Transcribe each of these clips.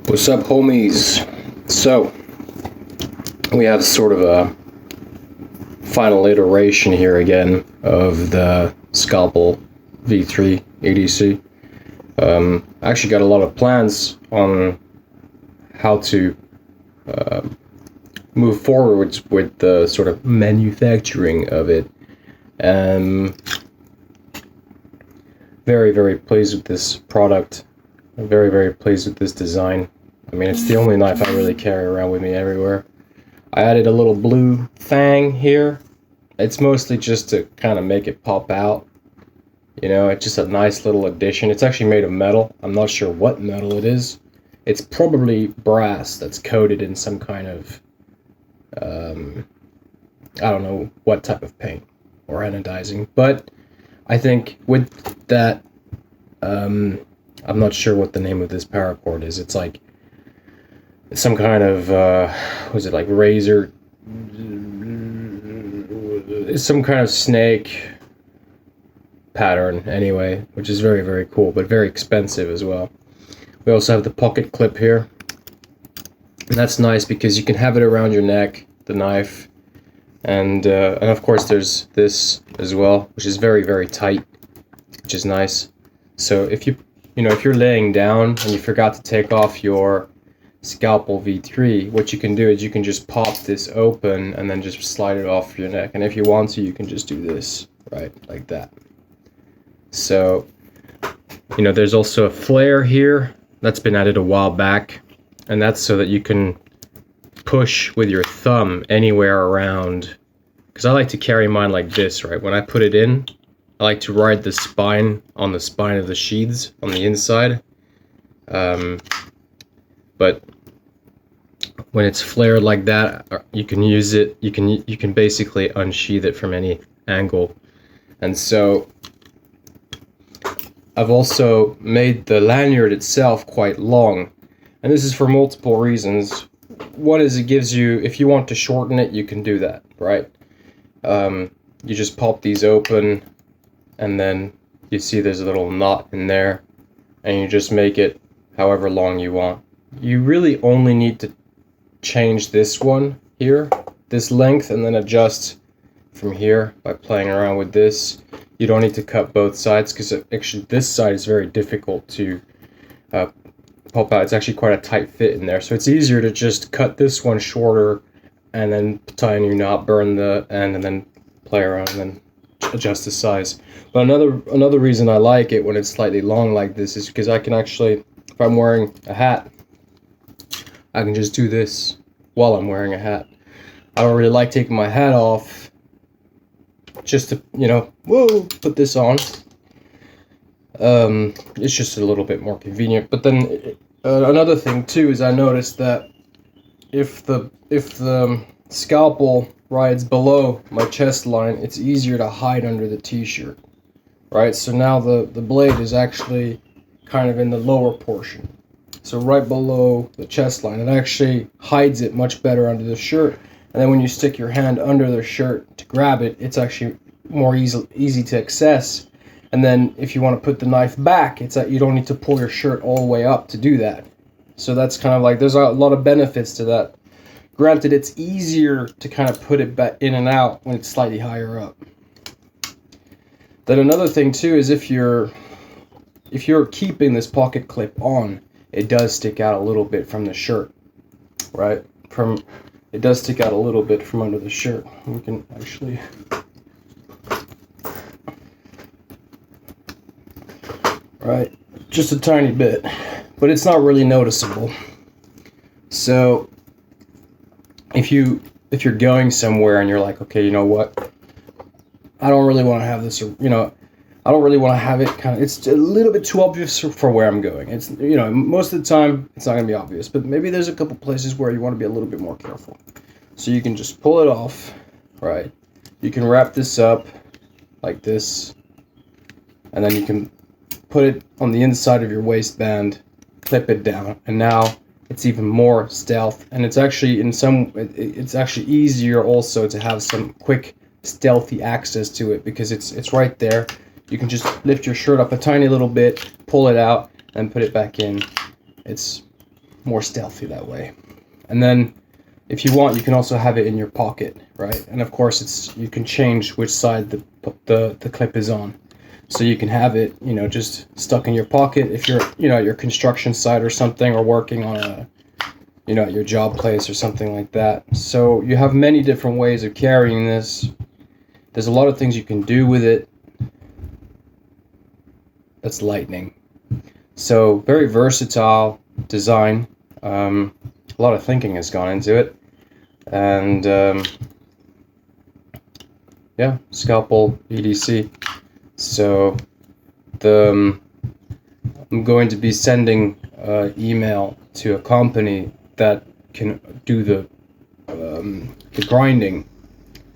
What's up, homies? So, we have sort of a final iteration here again of the Scalpel V3 EDC. I actually got a lot of plans on how to move forward with the sort of manufacturing of it. Very, very pleased with this product. I'm very, very pleased with this design. I mean, it's the only knife I really carry around with me everywhere. I added a little blue fang here. It's mostly just to kind of make it pop out. You know, it's just a nice little addition. It's actually made of metal. I'm not sure what metal it is. It's probably brass that's coated in some kind of, I don't know what type of paint or anodizing. But I think with that, I'm not sure what the name of this paracord is. It's like some kind of, was it like razor? It's some kind of snake pattern anyway, which is very, very cool, but very expensive as well. We also have the pocket clip here. And that's nice because you can have it around your neck, the knife. And of course there's this as well, which is very, very tight, which is nice. So if if you're laying down and you forgot to take off your Scalpel V3, what you can do is you can just pop this open and then just slide it off your neck. And if you want to, you can just do this, right, like that. So, there's also a flare here that's been added a while back, and that's so that you can push with your thumb anywhere around. Because I like to carry mine like this, right? When I put it in, I like to ride the spine on the spine of the sheaths on the inside. But when it's flared like that, you can use it. You can basically unsheath it from any angle. And so I've also made the lanyard itself quite long, and this is for multiple reasons. One is it gives you, if you want to shorten it, you can do that, right? You just pop these open, and then you see there's a little knot in there, and you just make it however long you want. You really only need to change this one here, this length, and then adjust from here by playing around with this. You don't need to cut both sides, because actually this side is very difficult to pop out. It's actually quite a tight fit in there, so it's easier to just cut this one shorter and then tie a new knot, burn the end, and then play around and then adjust the size. But another reason I like it when it's slightly long like this is because I can actually, if I'm wearing a hat, I can just do this while I'm wearing a hat. I don't really like taking my hat off just to, put this on. It's just a little bit more convenient. But then another thing too is I noticed that if the scalpel rides below my chest line, it's easier to hide under the t-shirt, right? So now the blade is actually kind of in the lower portion. So right below the chest line, it actually hides it much better under the shirt. And then when you stick your hand under the shirt to grab it, it's actually more easy to access. And then if you want to put the knife back, it's that you don't need to pull your shirt all the way up to do that. So that's kind of like, there's a lot of benefits to that. Granted, it's easier to kind of put it back in and out when it's slightly higher up. Then another thing too is if you're keeping this pocket clip on, it does stick out a little bit from the shirt, right? It does stick out a little bit from under the shirt. We can actually, right, just a tiny bit, but it's not really noticeable. So if you're going somewhere and you're like, okay, you know what, I don't really want to have this, I don't really want to have it kind of, it's a little bit too obvious for where I'm going. It's, most of the time it's not going to be obvious, but maybe there's a couple places where you want to be a little bit more careful. So you can just pull it off, right? You can wrap this up like this, and then you can put it on the inside of your waistband, clip it down, and now it's even more stealth. And it's actually it's actually easier also to have some quick stealthy access to it, because it's right there. You can just lift your shirt up a tiny little bit, pull it out, and put it back in. It's more stealthy that way. And then if you want, you can also have it in your pocket, right? And of course, you can change which side the clip is on. So you can have it, you know, just stuck in your pocket if you're, you know, at your construction site or something, or working on a, you know, at your job place or something like that. So you have many different ways of carrying this. There's a lot of things you can do with it. That's lightning. So very versatile design. A lot of thinking has gone into it. And yeah, Scalpel EDC. So I'm going to be sending email to a company that can do the grinding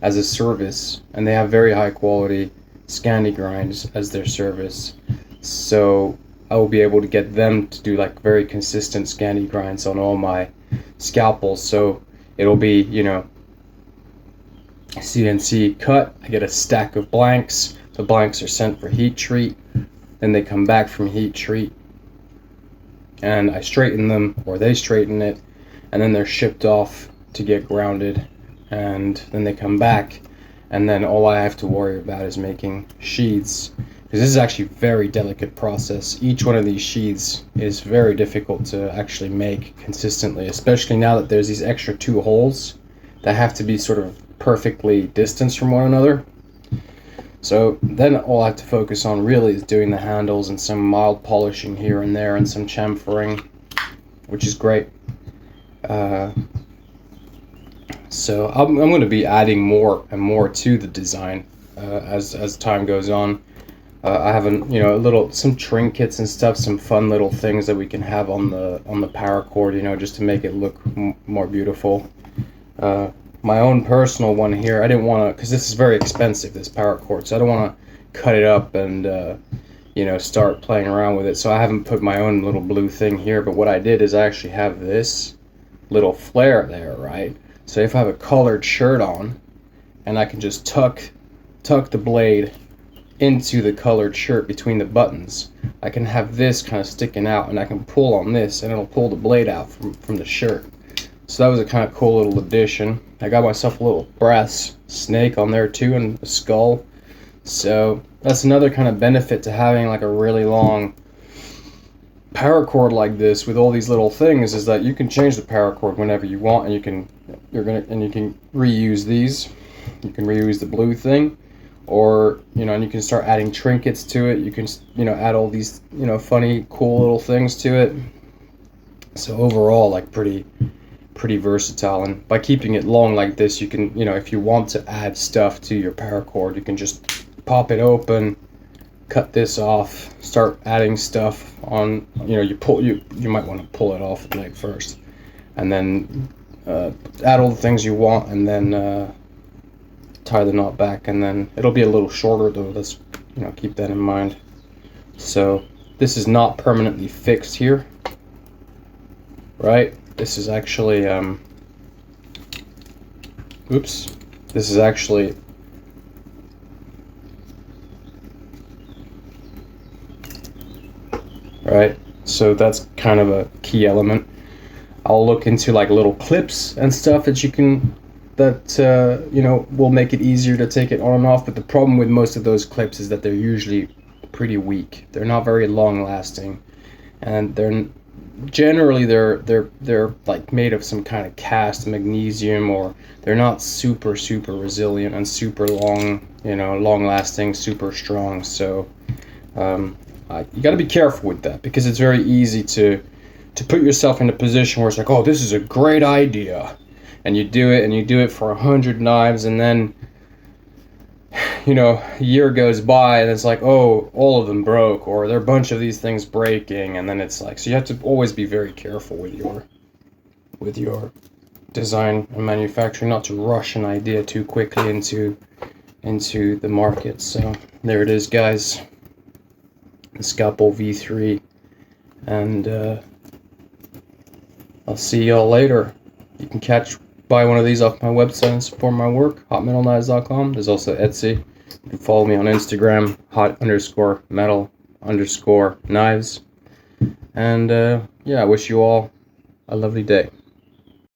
as a service, and they have very high quality Scandi grinds as their service. So I will be able to get them to do like very consistent Scandi grinds on all my scalpels. So it'll be, you know, CNC cut. I get a stack of blanks. The blanks are sent for heat treat. Then they come back from heat treat, and I straighten them, or they straighten it, and then they're shipped off to get grounded, and then they come back, and then all I have to worry about is making sheaths, because this is actually a very delicate process. Each one of these sheaths is very difficult to actually make consistently, especially now that there's these extra 2 holes that have to be sort of perfectly distanced from one another. So then all I have to focus on really is doing the handles and some mild polishing here and there and some chamfering, which is great. So I'm going to be adding more and more to the design as time goes on. I have some trinkets and stuff, some fun little things that we can have on the paracord, you know, just to make it look more beautiful. My own personal one here, I didn't want to, because this is very expensive, this paracord, so I don't want to cut it up and you know, start playing around with it. So I haven't put my own little blue thing here, but what I did is I actually have this little flare there, right? So if I have a colored shirt on, and I can just tuck the blade into the colored shirt between the buttons, I can have this kind of sticking out, and I can pull on this and it'll pull the blade out from the shirt. So that was a kind of cool little addition. I got myself a little brass snake on there too, and a skull. So that's another kind of benefit to having like a really long paracord like this with all these little things, is that you can change the paracord whenever you want, and you can reuse these. You can reuse the blue thing, or, you know, and you can start adding trinkets to it. You can, you know, add all these, you know, funny, cool little things to it. So overall, like pretty versatile. And by keeping it long like this, you can, you know, if you want to add stuff to your paracord, you can just pop it open, cut this off, start adding stuff on. You know, you might want to pull it off the blade first, and then add all the things you want, and then tie the knot back, and then it'll be a little shorter though. Let's, you know, keep that in mind. So this is not permanently fixed here, right? This is actually this is actually right, so that's kind of a key element. I'll look into like little clips and stuff that you can, that you know, will make it easier to take it on and off. But the problem with most of those clips is that they're usually pretty weak. They're not very long lasting, and they're generally like made of some kind of cast magnesium, or they're not super resilient and super long, you know, long lasting, super strong. So you got to be careful with that, because it's very easy to put yourself in a position where it's like, oh, this is a great idea, and you do it for 100 knives, and then, you know, a year goes by and it's like, oh, all of them broke, or there are a bunch of these things breaking, and then it's like, so you have to always be very careful with your design and manufacturing, not to rush an idea too quickly into the market. So there it is, guys, the Scalpel V3, and I'll see y'all later. You can buy one of these off my website and support my work, hotmetalknives.com. There's also Etsy. You can follow me on Instagram, hot_metal_knives. And yeah, I wish you all a lovely day.